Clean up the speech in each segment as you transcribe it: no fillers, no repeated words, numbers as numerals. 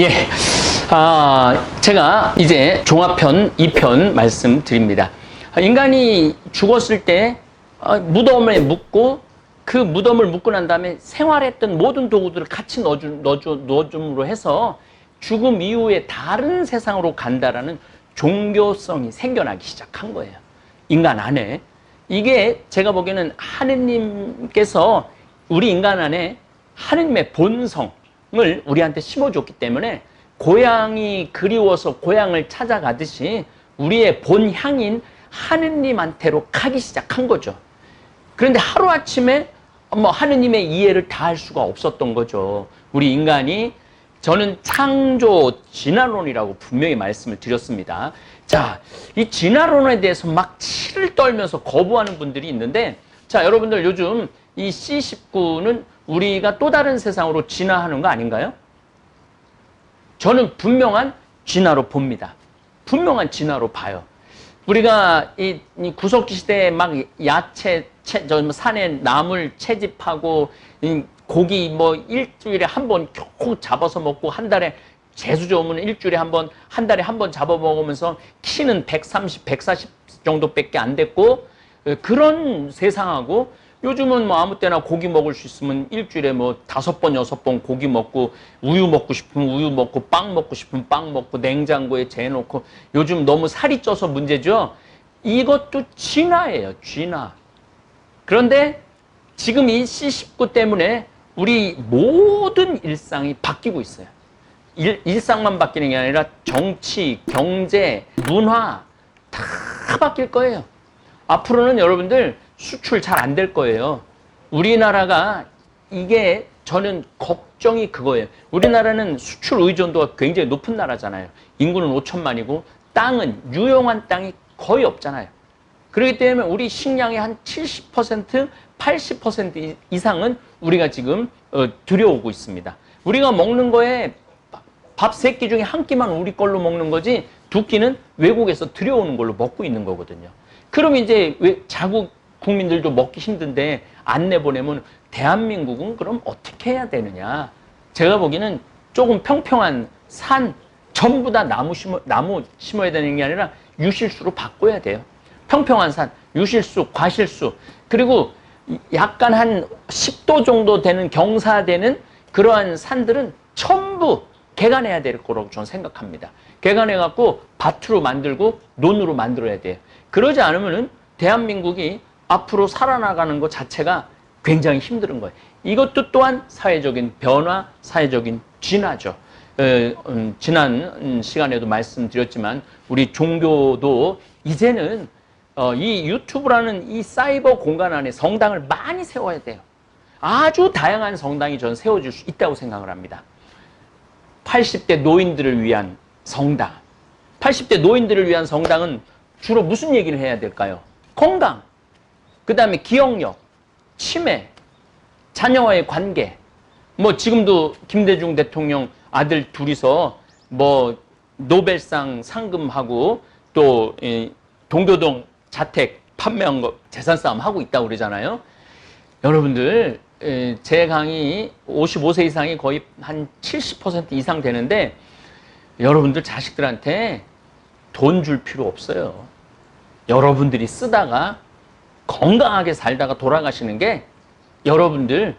예. 제가 이제 종합편 2편 말씀드립니다. 인간이 죽었을 때 무덤에 묻고 그 무덤을 묻고 난 다음에 생활했던 모든 도구들을 같이 넣어줌으로 해서 죽음 이후에 다른 세상으로 간다라는 종교성이 생겨나기 시작한 거예요. 인간 안에. 이게 제가 보기에는 하느님께서 우리 인간 안에 하느님의 본성을 우리한테 심어줬기 때문에 고향이 그리워서 고향을 찾아가듯이 우리의 본향인 하느님한테로 가기 시작한 거죠. 그런데 하루아침에 하느님의 이해를 다 할 수가 없었던 거죠. 우리 인간이, 저는 창조 진화론이라고 분명히 말씀을 드렸습니다. 자, 이 진화론에 대해서 막 치를 떨면서 거부하는 분들이 있는데, 자, 여러분들 요즘 이 C19는 우리가 또 다른 세상으로 진화하는 거 아닌가요? 저는 분명한 진화로 봅니다. 분명한 진화로 봐요. 우리가 이 구석기 시대에 막 야채, 산에 나물 채집하고 고기 일주일에 한 번 겨우 잡아서 먹고 한 달에 재수 좋으면 일주일에 한 번, 한 달에 한 번 잡아 먹으면서 키는 130, 140 정도밖에 안 됐고, 그런 세상하고 요즘은 아무 때나 고기 먹을 수 있으면 일주일에 5번, 6번 고기 먹고, 우유 먹고 싶으면 우유 먹고, 빵 먹고 싶으면 빵 먹고, 냉장고에 재놓고, 요즘 너무 살이 쪄서 문제죠? 이것도 진화예요, 진화. 그런데 지금 이 C19 때문에 우리 모든 일상이 바뀌고 있어요. 일상만 바뀌는 게 아니라 정치, 경제, 문화 다 바뀔 거예요. 앞으로는 여러분들 수출 잘 안 될 거예요. 우리나라가, 이게 저는 걱정이 그거예요. 우리나라는 수출 의존도가 굉장히 높은 나라잖아요. 인구는 5천만이고 땅은, 유용한 땅이 거의 없잖아요. 그렇기 때문에 우리 식량의 한 70%, 80% 이상은 우리가 지금 들여오고 있습니다. 우리가 먹는 거에 밥 3끼 중에 한 끼만 우리 걸로 먹는 거지, 2끼는 외국에서 들여오는 걸로 먹고 있는 거거든요. 그럼 이제 왜 자국 국민들도 먹기 힘든데 안 내보내면 대한민국은 그럼 어떻게 해야 되느냐. 제가 보기에는 조금 평평한 산, 전부 다 나무 심어야 되는 게 아니라 유실수로 바꿔야 돼요. 평평한 산, 유실수, 과실수, 그리고 약간 한 10도 정도 되는 경사되는 그러한 산들은 전부 개간해야 될 거라고 저는 생각합니다. 개간해갖고 밭으로 만들고 논으로 만들어야 돼요. 그러지 않으면은 대한민국이 앞으로 살아나가는 것 자체가 굉장히 힘든 거예요. 이것도 또한 사회적인 변화, 사회적인 진화죠. 지난 시간에도 말씀드렸지만 우리 종교도 이제는 이 유튜브라는 이 사이버 공간 안에 성당을 많이 세워야 돼요. 아주 다양한 성당이 저는 세워질 수 있다고 생각을 합니다. 80대 노인들을 위한 성당. 80대 노인들을 위한 성당은 주로 무슨 얘기를 해야 될까요? 건강, 그 다음에 기억력, 치매, 자녀와의 관계. 지금도 김대중 대통령 아들 둘이서 노벨상 상금하고 또 동교동 자택 판매한 거 재산 싸움 하고 있다고 그러잖아요. 여러분들, 제 강의 55세 이상이 거의 한 70% 이상 되는데, 여러분들 자식들한테 돈 줄 필요 없어요. 여러분들이 쓰다가 건강하게 살다가 돌아가시는 게 여러분들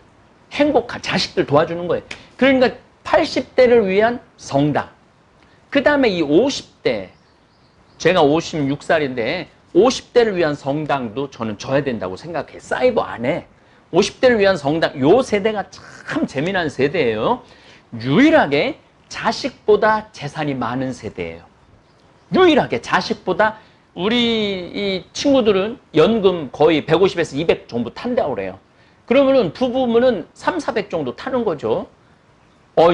행복한 자식들 도와주는 거예요. 그러니까 80대를 위한 성당. 그 다음에 이 50대, 제가 56살인데 50대를 위한 성당도 저는 져야 된다고 생각해요. 사이버 안에 50대를 위한 성당, 요 세대가 참 재미난 세대예요. 유일하게 자식보다 재산이 많은 세대예요. 유일하게 자식보다. 우리 이 친구들은 연금 거의 150에서 200 정도 탄다고 그래요. 그러면은 부부면은 3, 400 정도 타는 거죠.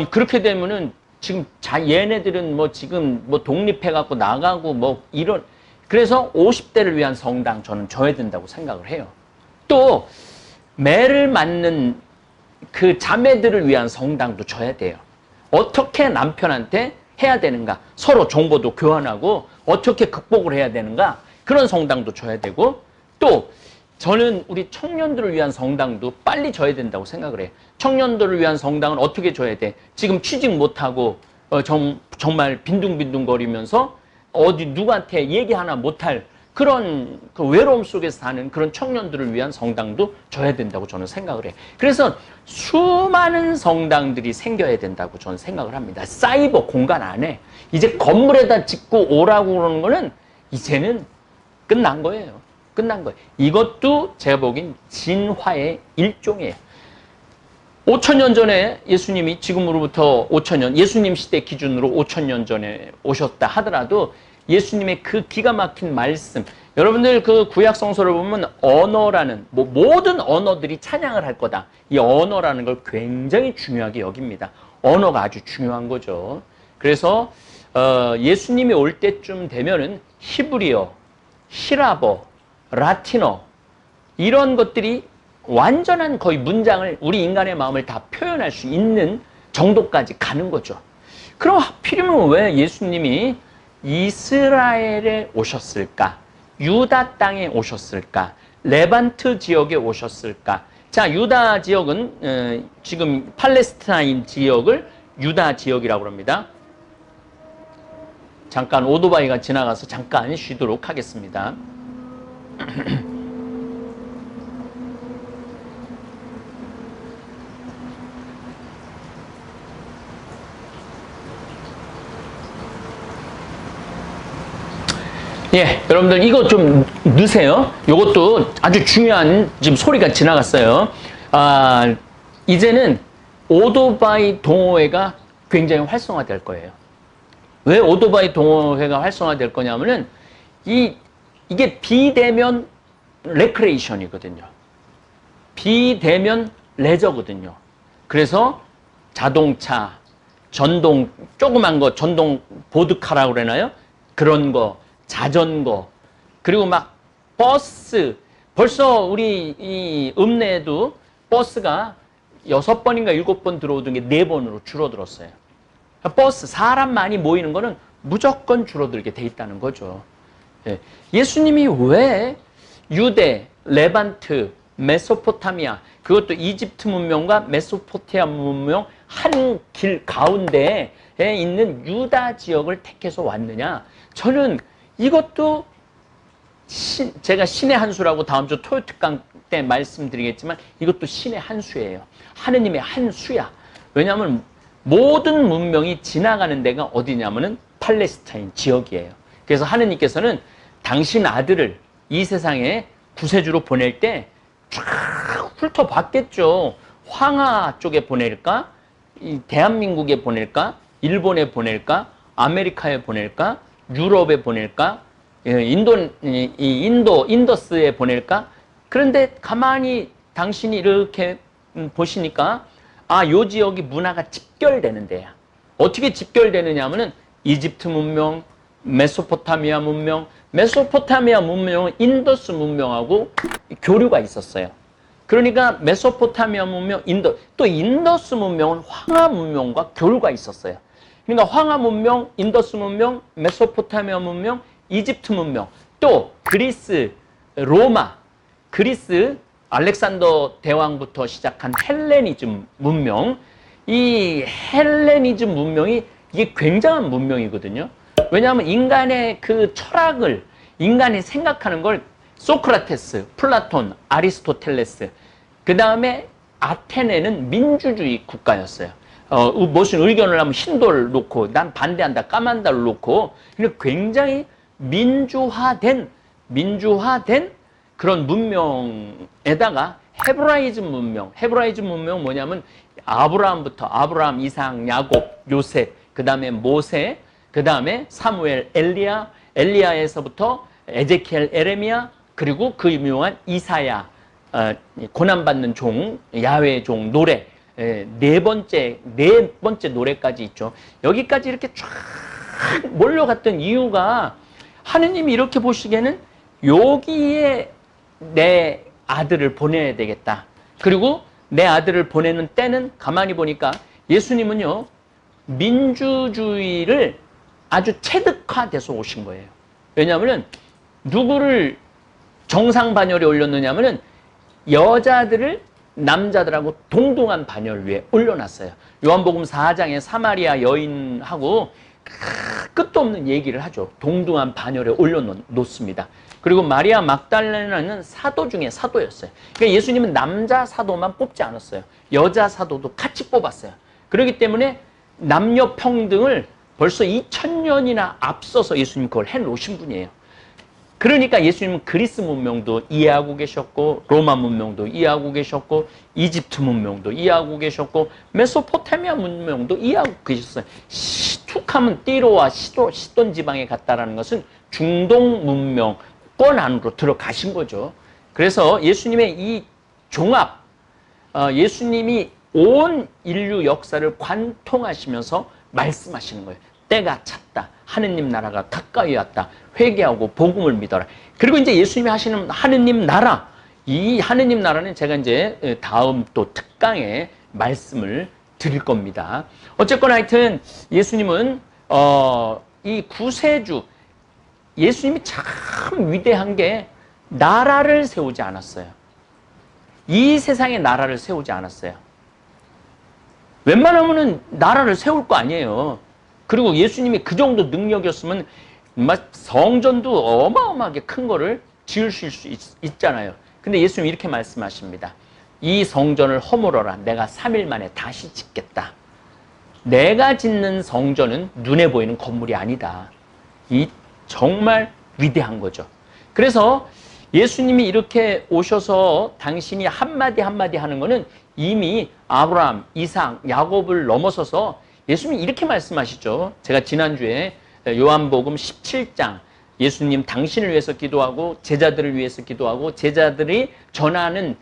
그렇게 되면은 지금 얘네들은 지금 독립해갖고 나가고 이런. 그래서 50대를 위한 성당 저는 져야 된다고 생각을 해요. 또 매를 맞는 그 자매들을 위한 성당도 져야 돼요. 어떻게 남편한테 해야 되는가, 서로 정보도 교환하고 어떻게 극복을 해야 되는가, 그런 성당도 져야 되고, 또 저는 우리 청년들을 위한 성당도 빨리 져야 된다고 생각을 해요. 청년들을 위한 성당은 어떻게 져야 돼? 지금 취직 못하고 정말 빈둥빈둥거리면서 어디 누구한테 얘기 하나 못할 그런 그 외로움 속에서 사는 그런 청년들을 위한 성당도 줘야 된다고 저는 생각을 해요. 그래서 수많은 성당들이 생겨야 된다고 저는 생각을 합니다. 사이버 공간 안에 이제 건물에다 짓고 오라고 그러는 거는 이제는 끝난 거예요. 끝난 거예요. 이것도 제가 보기엔 진화의 일종이에요. 5,000년 전에 예수님이 지금으로부터 5,000년, 예수님 시대 기준으로 5,000년 전에 오셨다 하더라도 예수님의 그 기가 막힌 말씀, 여러분들 그 구약 성서를 보면 언어라는, 모든 언어들이 찬양을 할 거다. 이 언어라는 걸 굉장히 중요하게 여깁니다. 언어가 아주 중요한 거죠. 그래서 예수님이 올 때쯤 되면은 히브리어, 히라버, 라틴어 이런 것들이 완전한 거의 문장을 우리 인간의 마음을 다 표현할 수 있는 정도까지 가는 거죠. 그럼 하필이면 왜 예수님이 이스라엘에 오셨을까? 유다 땅에 오셨을까? 레반트 지역에 오셨을까? 자, 유다 지역은 지금 팔레스타인 지역을 유다 지역이라고 합니다. 잠깐 오토바이가 지나가서 잠깐 쉬도록 하겠습니다. 예, 여러분들 이거 좀 넣으세요. 이것도 아주 중요한 지금 소리가 지나갔어요. 이제는 오토바이 동호회가 굉장히 활성화될 거예요. 왜 오토바이 동호회가 활성화될 거냐면은 이게 비대면 레크레이션이거든요. 비대면 레저거든요. 그래서 자동차, 전동 조그만 거 전동 보드카라고 그러나요? 그런 거, 자전거, 그리고 막 버스. 벌써 우리 이 읍내에도 버스가 6번인가 7번 들어오던 게 4번으로 줄어들었어요. 버스, 사람 많이 모이는 거는 무조건 줄어들게 돼 있다는 거죠. 예. 예수님이 왜 유대, 레반트, 메소포타미아, 그것도 이집트 문명과 메소포타미아 문명 한 길 가운데에 있는 유다 지역을 택해서 왔느냐? 저는 이것도 제가 신의 한 수라고 다음 주 토요 특강 때 말씀드리겠지만 이것도 신의 한 수예요. 하느님의 한 수야. 왜냐하면 모든 문명이 지나가는 데가 어디냐면은 팔레스타인 지역이에요. 그래서 하느님께서는 당신 아들을 이 세상에 구세주로 보낼 때 쫙 훑어봤겠죠. 황하 쪽에 보낼까? 대한민국에 보낼까? 일본에 보낼까? 아메리카에 보낼까? 유럽에 보낼까? 인더스에 보낼까? 그런데 가만히 당신이 이렇게 보시니까 요 지역이 문화가 집결되는 데야. 어떻게 집결되느냐 하면은 이집트 문명, 메소포타미아 문명, 메소포타미아 문명은 인더스 문명하고 교류가 있었어요. 그러니까 메소포타미아 문명, 또 인더스 문명은 황하 문명과 교류가 있었어요. 그러니까 황하 문명, 인더스 문명, 메소포타미아 문명, 이집트 문명, 또 그리스, 로마, 그리스 알렉산더 대왕부터 시작한 헬레니즘 문명, 이 헬레니즘 문명이 이게 굉장한 문명이거든요. 왜냐하면 인간의 그 철학을, 인간이 생각하는 걸 소크라테스, 플라톤, 아리스토텔레스, 그 다음에 아테네는 민주주의 국가였어요. 무슨 의견을 하면 흰돌 놓고 난 반대한다, 까만 달을 놓고, 굉장히 민주화된 그런 문명에다가 헤브라이즘 문명은 뭐냐면 아브라함, 이삭, 야곱, 요셉, 그 다음에 모세, 그 다음에 사무엘, 엘리야에서부터 에제키엘, 에레미야, 그리고 그 유명한 이사야, 고난받는 종, 야훼의 종, 노래, 네 번째 노래까지 있죠. 여기까지 이렇게 쫙 몰려갔던 이유가 하느님이 이렇게 보시기에는 여기에 내 아들을 보내야 되겠다. 그리고 내 아들을 보내는 때는 가만히 보니까 예수님은요, 민주주의를 아주 체득화돼서 오신 거예요. 왜냐하면 누구를 정상 반열에 올렸느냐면은 여자들을 남자들하고 동등한 반열 위에 올려놨어요. 요한복음 4장에 사마리아 여인하고 끝도 없는 얘기를 하죠. 동등한 반열에 올려놓습니다. 그리고 마리아 막달레나는 사도 중에 사도였어요. 그러니까 예수님은 남자 사도만 뽑지 않았어요. 여자 사도도 같이 뽑았어요. 그렇기 때문에 남녀 평등을 벌써 2000년이나 앞서서 예수님 그걸 해놓으신 분이에요. 그러니까 예수님은 그리스 문명도 이해하고 계셨고, 로마 문명도 이해하고 계셨고, 이집트 문명도 이해하고 계셨고, 메소포타미아 문명도 이해하고 계셨어요. 툭하면 띠로와 시돈 지방에 갔다라는 것은 중동 문명권 안으로 들어가신 거죠. 그래서 예수님의 이 종합, 예수님이 온 인류 역사를 관통하시면서 말씀하시는 거예요. 때가 찼다. 하느님 나라가 가까이 왔다. 회개하고 복음을 믿어라. 그리고 이제 예수님이 하시는 하느님 나라, 이 하느님 나라는 제가 이제 다음 또 특강에 말씀을 드릴 겁니다. 어쨌거나 하여튼 예수님은 이 구세주, 예수님이 참 위대한 게 나라를 세우지 않았어요. 이 세상에 나라를 세우지 않았어요. 웬만하면은 나라를 세울 거 아니에요. 그리고 예수님이 그 정도 능력이었으면 성전도 어마어마하게 큰 거를 지으실 수 있잖아요. 근데 예수님이 이렇게 말씀하십니다. 이 성전을 허물어라. 내가 3일 만에 다시 짓겠다. 내가 짓는 성전은 눈에 보이는 건물이 아니다. 이 정말 위대한 거죠. 그래서 예수님이 이렇게 오셔서 당신이 한마디 한마디 하는 거는 이미 아브라함, 이삭, 야곱을 넘어서서 예수님이 이렇게 말씀하시죠. 제가 지난주에 요한복음 17장 예수님 당신을 위해서 기도하고 제자들을 위해서 기도하고 제자들이 전하는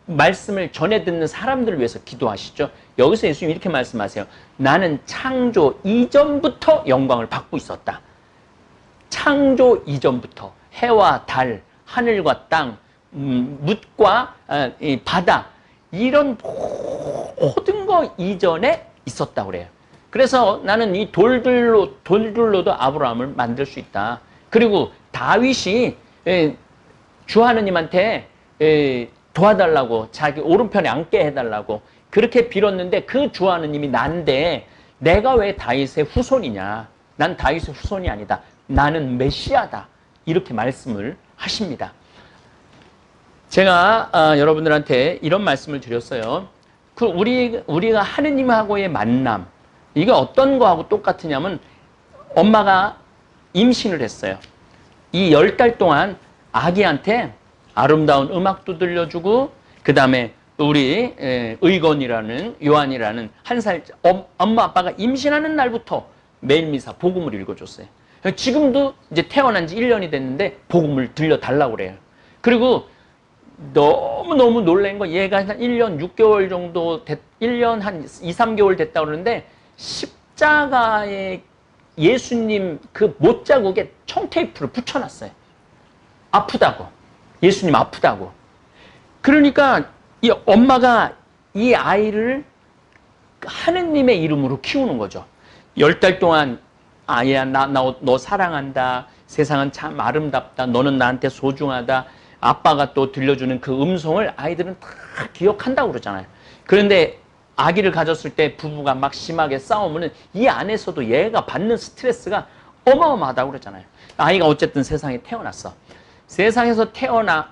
말씀을 전해 듣는 사람들을 위해서 기도하시죠. 여기서 예수님이 이렇게 말씀하세요. 나는 창조 이전부터 영광을 받고 있었다. 창조 이전부터 해와 달, 하늘과 땅, 묻과 바다 이런 모든 거 이전에 있었다고 그래요. 그래서 나는 이 돌들로도 아브라함을 만들 수 있다. 그리고 다윗이 주 하느님한테 도와달라고 자기 오른편에 앉게 해달라고 그렇게 빌었는데 그 주 하느님이 난데 내가 왜 다윗의 후손이냐. 난 다윗의 후손이 아니다. 나는 메시아다. 이렇게 말씀을 하십니다. 제가 여러분들한테 이런 말씀을 드렸어요. 우리가 하느님하고의 만남, 이게 어떤 거하고 똑같으냐면 엄마가 임신을 했어요. 이 10달 동안 아기한테 아름다운 음악도 들려주고 그 다음에 우리 의건이라는 요한이라는 한 살 엄마 아빠가 임신하는 날부터 매일 미사 복음을 읽어줬어요. 지금도 이제 태어난 지 1년이 됐는데 복음을 들려달라고 그래요. 그리고 너무너무 놀란 거 얘가 한 1년 6개월 정도 1년 한 2, 3개월 됐다고 그러는데 십자가에 예수님 그 못자국에 청테이프를 붙여놨어요. 아프다고. 예수님 아프다고. 그러니까 이 엄마가 이 아이를 하느님의 이름으로 키우는 거죠. 10달 동안 아야 너 사랑한다. 세상은 참 아름답다. 너는 나한테 소중하다. 아빠가 또 들려주는 그 음성을 아이들은 다 기억한다고 그러잖아요. 그런데 아기를 가졌을 때 부부가 막 심하게 싸우면 이 안에서도 얘가 받는 스트레스가 어마어마하다고 그러잖아요. 아이가 어쨌든 세상에 태어났어. 세상에서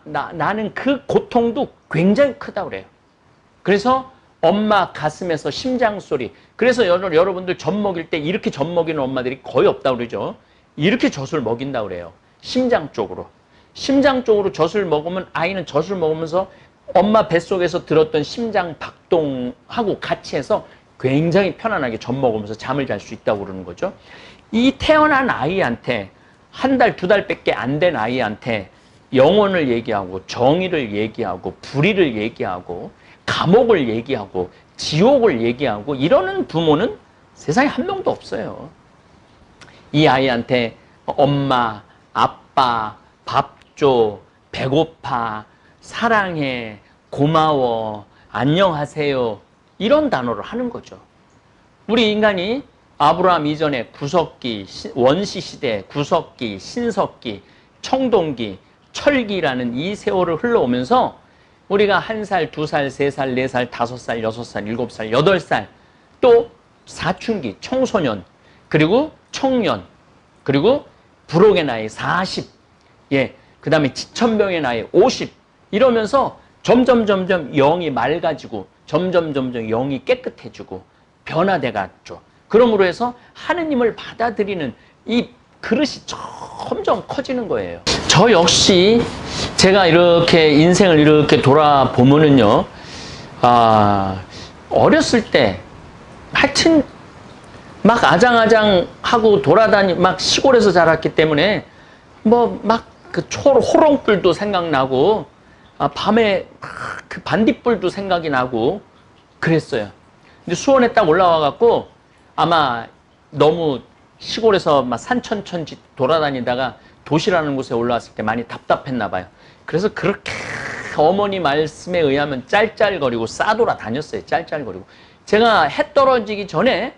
나는 그 고통도 굉장히 크다고 그래요. 그래서 엄마 가슴에서 심장 소리. 그래서 여러분들 젖 먹일 때 이렇게 젖 먹이는 엄마들이 거의 없다고 그러죠. 이렇게 젖을 먹인다고 그래요. 심장 쪽으로. 심장 쪽으로 젖을 먹으면 아이는 젖을 먹으면서 엄마 뱃속에서 들었던 심장 박동하고 같이 해서 굉장히 편안하게 젖 먹으면서 잠을 잘 수 있다고 그러는 거죠. 이 태어난 아이한테 한 달, 2달밖에 안 된 아이한테 영혼을 얘기하고 정의를 얘기하고 불의를 얘기하고 감옥을 얘기하고 지옥을 얘기하고 이러는 부모는 세상에 한 명도 없어요. 이 아이한테 엄마, 아빠, 밥 줘, 배고파, 사랑해, 고마워, 안녕하세요 이런 단어를 하는 거죠. 우리 인간이 아브라함 이전에 구석기, 원시시대, 구석기, 신석기, 청동기, 철기라는 이 세월을 흘러오면서 우리가 1살, 2살, 3살, 4살, 5살, 6살, 7살, 8살, 또 사춘기, 청소년, 그리고 청년, 그리고 불혹의 나이 40, 예, 그 다음에 지천병의 나이 50, 이러면서 점점 영이 맑아지고 점점 영이 깨끗해지고 변화돼 갔죠. 그러므로 해서 하느님을 받아들이는 이 그릇이 점점 커지는 거예요. 저 역시 제가 이렇게 인생을 이렇게 돌아보면은요, 어렸을 때 하여튼 막 아장아장하고 막 시골에서 자랐기 때문에 뭐 막 그 호롱불도 생각나고, 밤에 그 반딧불도 생각이 나고 그랬어요. 근데 수원에 딱 올라와 갖고 아마 너무 시골에서 막 산천천지 돌아다니다가 도시라는 곳에 올라왔을 때 많이 답답했나 봐요. 그래서 그렇게 어머니 말씀에 의하면 짤짤거리고 싸돌아 다녔어요. 짤짤거리고. 제가 해 떨어지기 전에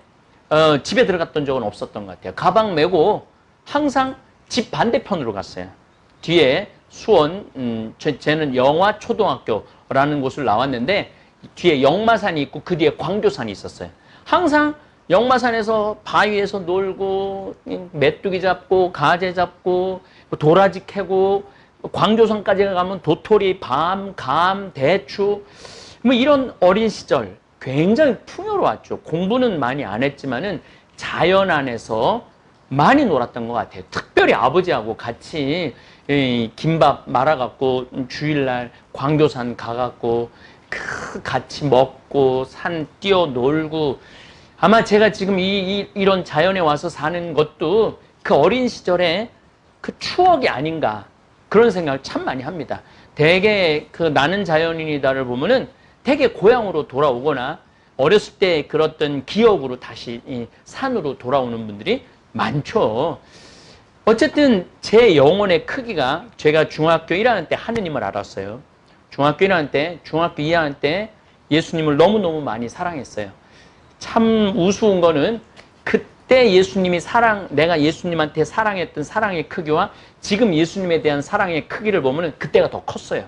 집에 들어갔던 적은 없었던 것 같아요. 가방 메고 항상 집 반대편으로 갔어요. 뒤에 수원, 쟤는 영화초등학교라는 곳을 나왔는데 뒤에 역마산이 있고 그 뒤에 광교산이 있었어요. 항상 역마산에서 바위에서 놀고 메뚜기 잡고 가재 잡고 도라지 캐고, 광교산까지 가면 도토리, 밤, 감, 대추, 뭐 이런 어린 시절 굉장히 풍요로웠죠. 공부는 많이 안 했지만은 자연 안에서 많이 놀았던 것 같아요. 특별히 아버지하고 같이 김밥 말아갖고 주일날 광교산 가갖고 같이 먹고 산 뛰어놀고, 아마 제가 지금 이런 자연에 와서 사는 것도 그 어린 시절에 그 추억이 아닌가, 그런 생각을 참 많이 합니다. 대개 그 나는 자연인이다를 보면은 되게 고향으로 돌아오거나 어렸을 때 그랬던 기억으로 다시 이 산으로 돌아오는 분들이 많죠. 어쨌든 제 영혼의 크기가, 제가 중학교 1학년 때 하느님을 알았어요. 중학교 1학년 때, 중학교 2학년 때 예수님을 너무너무 많이 사랑했어요. 참 우스운 거는 그때 예수님이 내가 예수님한테 사랑했던 사랑의 크기와 지금 예수님에 대한 사랑의 크기를 보면 그때가 더 컸어요.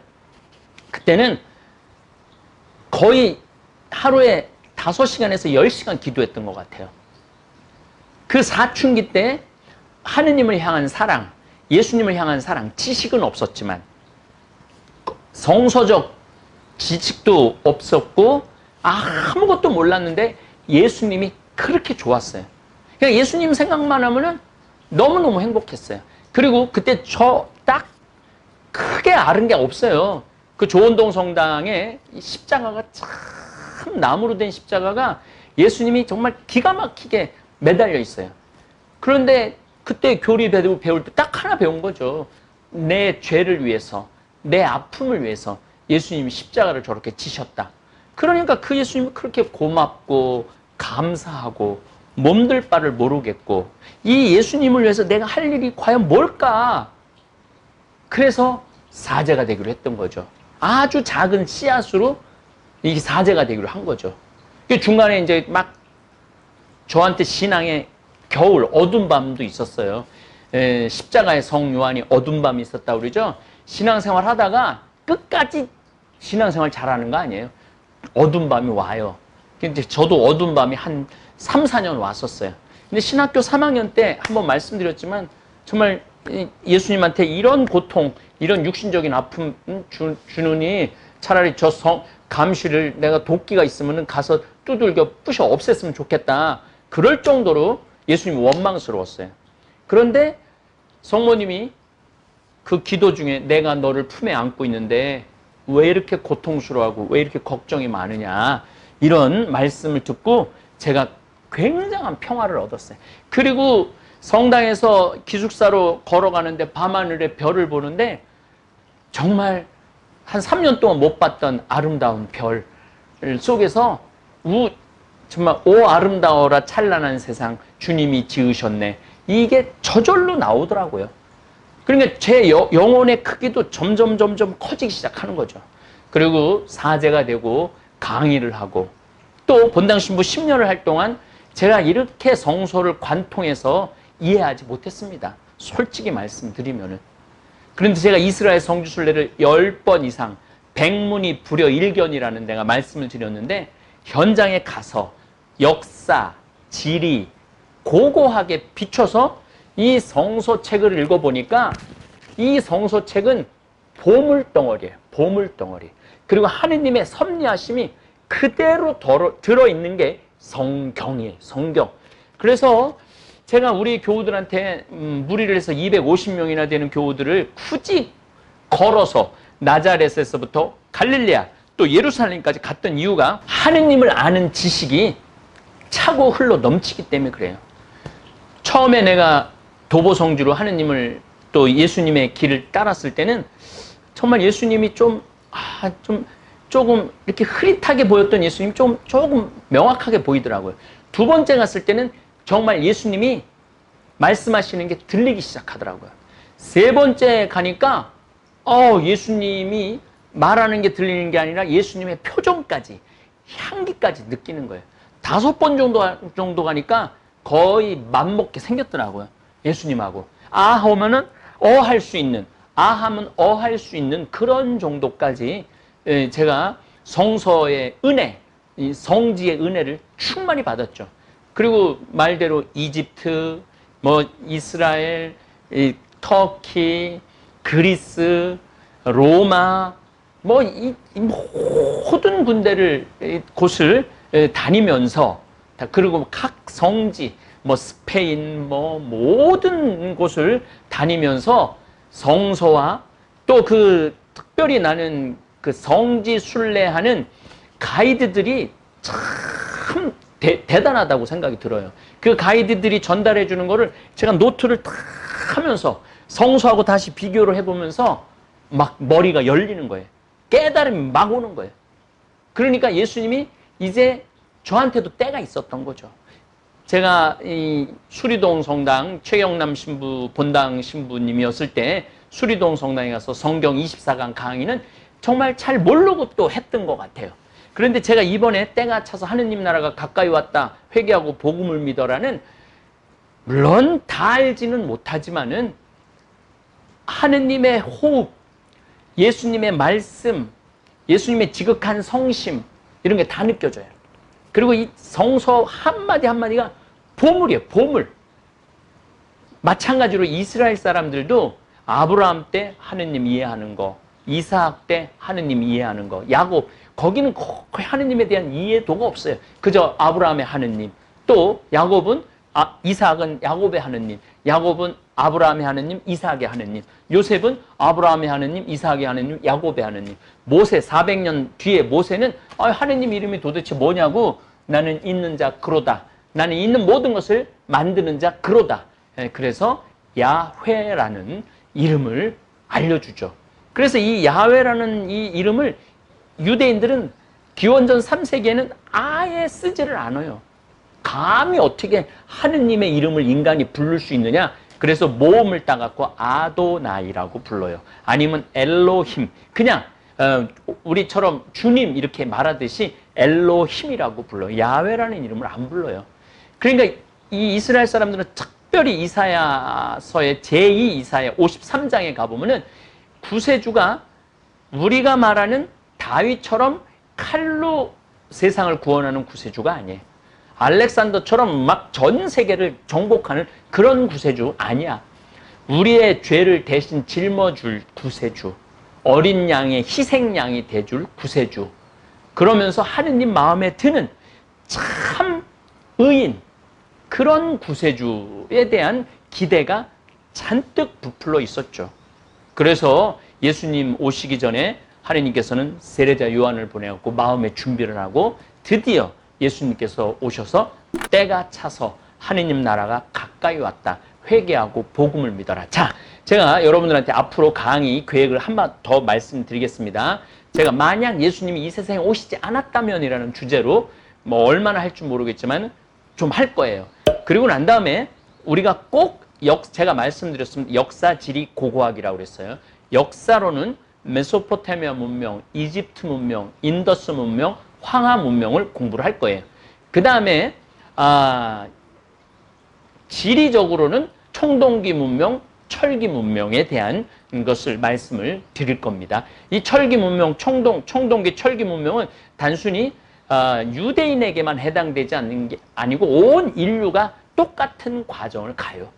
그때는 거의 하루에 5시간에서 10시간 기도했던 것 같아요. 그 사춘기 때 하느님을 향한 사랑, 예수님을 향한 사랑, 지식은 없었지만 성서적 지식도 없었고 아무것도 몰랐는데 예수님이 그렇게 좋았어요. 그냥 예수님 생각만 하면은 너무너무 행복했어요. 그리고 그때 저 딱 크게 아른 게 없어요. 그 조원동 성당에 십자가가 참, 나무로 된 십자가가 예수님이 정말 기가 막히게 매달려 있어요. 그런데 그때 교리 배울 때 딱 하나 배운 거죠. 내 죄를 위해서, 내 아픔을 위해서 예수님이 십자가를 저렇게 지셨다. 그러니까 그 예수님이 그렇게 고맙고 감사하고 몸둘 바를 모르겠고, 이 예수님을 위해서 내가 할 일이 과연 뭘까? 그래서 사제가 되기로 했던 거죠. 아주 작은 씨앗으로 이 사제가 되기로 한 거죠. 중간에 이제 막 저한테 신앙의 겨울, 어두운 밤도 있었어요. 십자가의 성 요한이 어두운 밤이 있었다고 그러죠. 신앙생활 하다가 끝까지 신앙생활 잘하는 거 아니에요. 어두운 밤이 와요. 근데 저도 어두운 밤이 한 3, 4년 왔었어요. 근데 신학교 3학년 때 한번 말씀드렸지만 정말 예수님한테 이런 고통, 이런 육신적인 아픔 주느니 차라리 저 감시를 내가 도끼가 있으면 가서 두들겨 부셔 없앴으면 좋겠다. 그럴 정도로 예수님이 원망스러웠어요. 그런데 성모님이 그 기도 중에 내가 너를 품에 안고 있는데 왜 이렇게 고통스러워하고 왜 이렇게 걱정이 많으냐, 이런 말씀을 듣고 제가 굉장한 평화를 얻었어요. 그리고 성당에서 기숙사로 걸어가는데 밤하늘에 별을 보는데 정말 한 3년 동안 못 봤던 아름다운 별 속에서 정말 오 아름다워라 찬란한 세상 주님이 지으셨네, 이게 저절로 나오더라고요. 그러니까 제 영혼의 크기도 점점 커지기 시작하는 거죠. 그리고 사제가 되고 강의를 하고 또 본당 신부 10년을 할 동안 제가 이렇게 성서를 관통해서 이해하지 못했습니다. 솔직히 말씀드리면은. 그런데 제가 이스라엘 성지순례를 10번 이상 백문이 불여일견이라는 내가 말씀을 드렸는데, 현장에 가서 역사, 지리 고고하게 비춰서 이 성서책을 읽어보니까 이 성서책은 보물덩어리예요. 보물덩어리. 그리고 하느님의 섭리하심이 그대로 들어있는 게 성경이에요. 성경. 그래서 제가 우리 교우들한테 무리를 해서 250명이나 되는 교우들을 굳이 걸어서 나자렛에서부터 갈릴레아 또 예루살렘까지 갔던 이유가 하느님을 아는 지식이 차고 흘러 넘치기 때문에 그래요. 처음에 내가 도보성주로 하느님을 또 예수님의 길을 따랐을 때는 정말 예수님이 조금 이렇게 흐릿하게 보였던 예수님이 조금 명확하게 보이더라고요. 두 번째 갔을 때는 정말 예수님이 말씀하시는 게 들리기 시작하더라고요. 세 번째 가니까 예수님이 말하는 게 들리는 게 아니라 예수님의 표정까지, 향기까지 느끼는 거예요. 5번 정도 가니까 거의 맘먹게 생겼더라고요. 예수님하고. 아 하면은 할 수 있는, 아 하면 할 수 있는 그런 정도까지 제가 성서의 은혜, 이 성지의 은혜를 충만히 받았죠. 그리고 말대로 이집트, 이스라엘, 터키, 그리스, 로마, 모든 곳을 다니면서, 그리고 각 성지, 스페인, 모든 곳을 다니면서 성서와 또 그 특별히 나는 그 성지 순례하는 가이드들이 참 대단하다고 생각이 들어요. 그 가이드들이 전달해 주는 거를 제가 노트를 탁 하면서 성서하고 다시 비교를 해보면서 막 머리가 열리는 거예요. 깨달음이 막 오는 거예요. 그러니까 예수님이 이제 저한테도 때가 있었던 거죠. 제가 이 수리동 성당 최경남 신부 본당 신부님이었을 때 수리동 성당에 가서 성경 24강 강의는 정말 잘 모르고 또 했던 것 같아요. 그런데 제가 이번에 때가 차서 하느님 나라가 가까이 왔다, 회개하고 복음을 믿어라는, 물론 다 알지는 못하지만은 하느님의 호흡, 예수님의 말씀, 예수님의 지극한 성심, 이런 게 다 느껴져요. 그리고 이 성서 한마디 한마디가 보물이에요. 보물. 마찬가지로 이스라엘 사람들도 아브라함 때 하느님 이해하는 거, 이삭 때 하느님 이해하는 거, 야곱, 거기는 거의 하느님에 대한 이해도가 없어요. 그저 아브라함의 하느님, 또 야곱은 이삭은 야곱의 하느님, 야곱은 아브라함의 하느님, 이삭의 하느님, 요셉은 아브라함의 하느님, 이삭의 하느님, 야곱의 하느님. 모세 400년 뒤에 모세는 하느님 이름이 도대체 뭐냐고, 나는 있는 자 그로다, 나는 있는 모든 것을 만드는 자 그로다. 그래서 야훼라는 이름을 알려주죠. 그래서 이 야훼라는 이 이름을 유대인들은 기원전 3세기에는 아예 쓰지를 않아요. 감히 어떻게 하느님의 이름을 인간이 부를 수 있느냐? 그래서 모음을 따갖고 아도나이라고 불러요. 아니면 엘로힘, 그냥 우리처럼 주님 이렇게 말하듯이 엘로힘이라고 불러요. 야훼라는 이름을 안 불러요. 그러니까 이 이스라엘 사람들은 특별히 이사야서의 제2 이사야 53장에 가보면은 구세주가 우리가 말하는 다윗처럼 칼로 세상을 구원하는 구세주가 아니에요. 알렉산더처럼 막 전 세계를 정복하는 그런 구세주 아니야. 우리의 죄를 대신 짊어줄 구세주, 어린 양의 희생양이 돼줄 구세주, 그러면서 하느님 마음에 드는 참 의인, 그런 구세주에 대한 기대가 잔뜩 부풀어 있었죠. 그래서 예수님 오시기 전에 하느님께서는 세례자 요한을 보내갖고 마음의 준비를 하고 드디어 예수님께서 오셔서 때가 차서 하느님 나라가 가까이 왔다, 회개하고 복음을 믿어라. 자, 제가 여러분들한테 앞으로 강의 계획을 한번 더 말씀드리겠습니다. 제가 만약 예수님이 이 세상에 오시지 않았다면이라는 주제로 얼마나 할 줄 모르겠지만 좀 할 거예요. 그리고 난 다음에 우리가 꼭 제가 말씀드렸습니다. 역사, 지리, 고고학이라고 그랬어요. 역사로는 메소포타미아 문명, 이집트 문명, 인더스 문명, 황하 문명을 공부를 할 거예요. 그 다음에 지리적으로는 청동기 문명, 철기 문명에 대한 것을 말씀을 드릴 겁니다. 이 철기 문명, 청동기 철기 문명은 단순히 유대인에게만 해당되지 않는 게 아니고 온 인류가 똑같은 과정을 가요.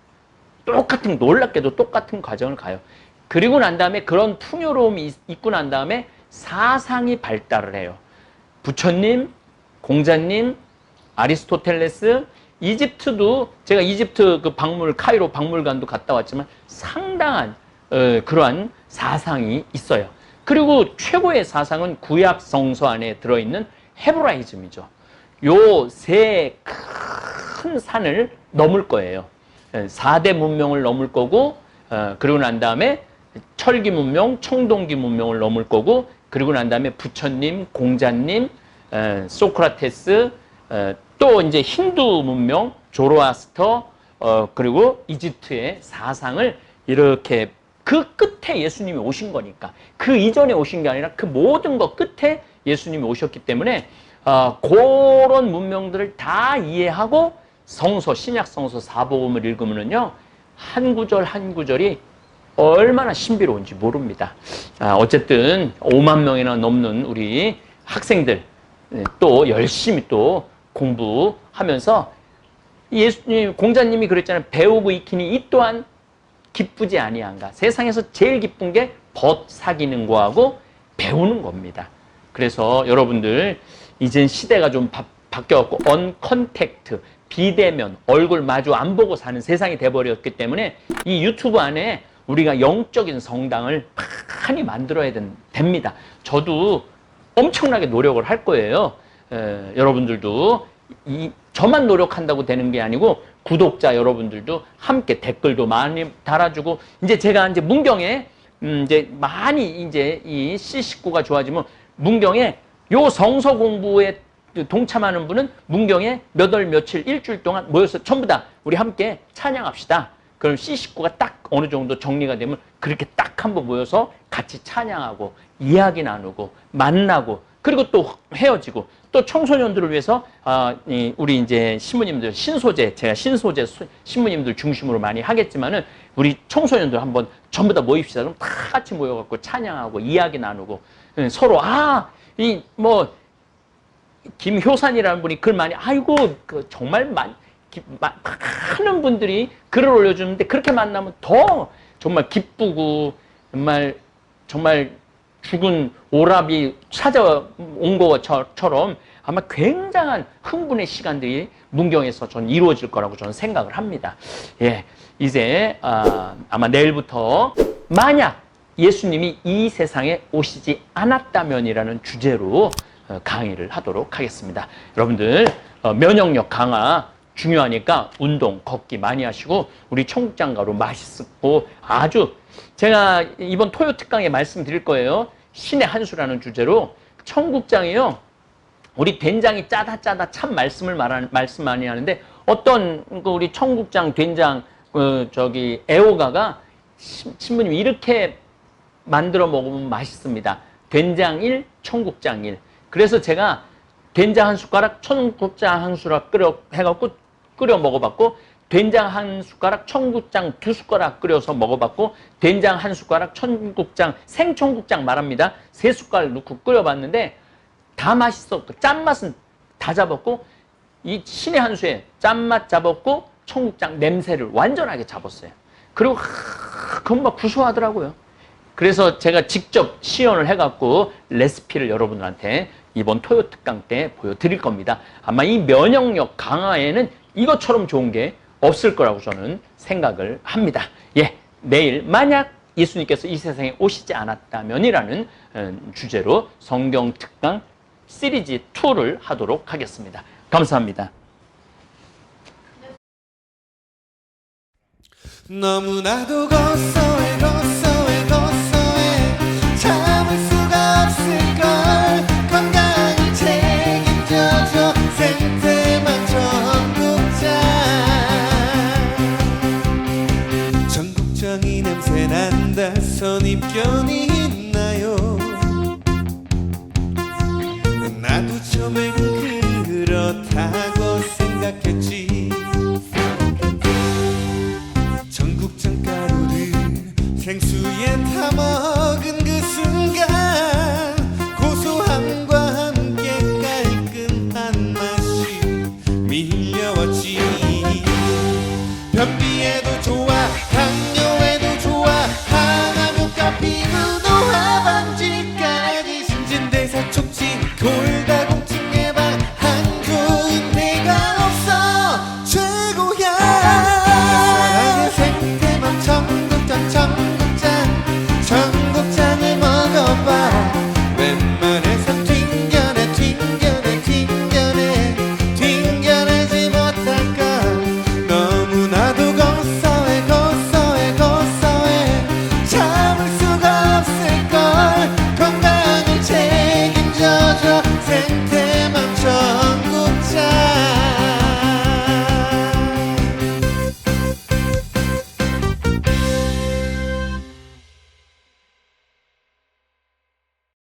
놀랍게도 똑같은 과정을 가요. 그리고 난 다음에 그런 풍요로움이 있고 난 다음에 사상이 발달을 해요. 부처님, 공자님, 아리스토텔레스, 이집트도 제가 이집트 그 카이로 박물관도 갔다 왔지만 상당한 그러한 사상이 있어요. 그리고 최고의 사상은 구약 성서 안에 들어있는 헤브라이즘이죠. 요 세 큰 산을 넘을 거예요. 4대 문명을 넘을 거고, 그리고 난 다음에 철기 문명, 청동기 문명을 넘을 거고, 그리고 난 다음에 부처님, 공자님, 소크라테스, 또 이제 힌두 문명, 조로아스터, 그리고 이집트의 사상을 이렇게 그 끝에 예수님이 오신 거니까, 그 이전에 오신 게 아니라 그 모든 것 끝에 예수님이 오셨기 때문에 그런 문명들을 다 이해하고 신약 성서 사복음을 읽으면요, 한 구절 한 구절이 얼마나 신비로운지 모릅니다. 어쨌든 5만 명이나 넘는 우리 학생들 또 열심히 또 공부하면서 예수님, 공자님이 그랬잖아요. 배우고 익히니 이 또한 기쁘지 아니한가. 세상에서 제일 기쁜 게 벗 사귀는 거하고 배우는 겁니다. 그래서 여러분들 이젠 시대가 좀 바뀌었고 언컨택트, 비대면, 얼굴 마주 안 보고 사는 세상이 돼버렸기 때문에 이 유튜브 안에 우리가 영적인 성당을 많이 만들어야 됩니다. 저도 엄청나게 노력을 할 거예요. 여러분들도 저만 노력한다고 되는 게 아니고 구독자 여러분들도 함께 댓글도 많이 달아주고, 이제 제가 이제 문경에 이제 많이 이제 이 C19가 좋아지면 문경에 요 성서 공부에 동참하는 분은 문경에 몇 월 며칠 일주일 동안 모여서 전부 다 우리 함께 찬양합시다. 그럼 C19가 딱 어느 정도 정리가 되면 그렇게 딱 한번 모여서 같이 찬양하고 이야기 나누고 만나고, 그리고 또 헤어지고, 또 청소년들을 위해서 우리 이제 신부님들 제가 신소재 신부님들 중심으로 많이 하겠지만은 우리 청소년들 한번 전부 다 모입시다. 그럼 다 같이 모여갖고 찬양하고 이야기 나누고, 서로 김효산이라는 분이 글 많이, 아이고 정말 많은 분들이 글을 올려주는데 그렇게 만나면 더 정말 기쁘고 정말 죽은 오랍이 찾아온 것처럼 아마 굉장한 흥분의 시간들이 문경에서 전 이루어질 거라고 저는 생각을 합니다. 예, 이제 아마 내일부터 만약 예수님이 이 세상에 오시지 않았다면이라는 주제로 강의를 하도록 하겠습니다. 여러분들 면역력 강화 중요하니까 운동, 걷기 많이 하시고, 우리 청국장가루 맛있고 아주, 제가 이번 토요 특강에 말씀드릴 거예요. 신의 한 수라는 주제로 청국장이요, 우리 된장이 짜다 참 말씀 많이 하는데, 어떤 우리 청국장 된장 애호가가 신부님이 이렇게 만들어 먹으면 맛있습니다. 된장 1, 청국장 1. 그래서 제가 된장 한 숟가락, 청국장 한 숟가락 끓여 먹어봤고, 된장 한 숟가락, 청국장 2숟가락 끓여서 먹어봤고, 된장 한 숟가락, 생청국장 말합니다. 3숟가락 넣고 끓여봤는데 다 맛있었고, 짠맛은 다 잡았고, 이 신의 한 수에 짠맛 잡았고 청국장 냄새를 완전하게 잡았어요. 그리고 금방 구수하더라고요. 그래서 제가 직접 시연을 해갖고 레시피를 여러분들한테 이번 토요 특강 때 보여드릴 겁니다. 아마 이 면역력 강화에는 이것처럼 좋은 게 없을 거라고 저는 생각을 합니다. 예, 내일 만약 예수님께서 이 세상에 오시지 않았다면이라는 주제로 성경 특강 시리즈 2를 하도록 하겠습니다. 감사합니다. 너무나도 고소해 참을 수가 없을걸. 건강을 책임져줘 생태만 청국장이 냄새난다 선입견이 있나요? 나도 처음엔 그렇다고 생각했지. 청국장 가루를 멘트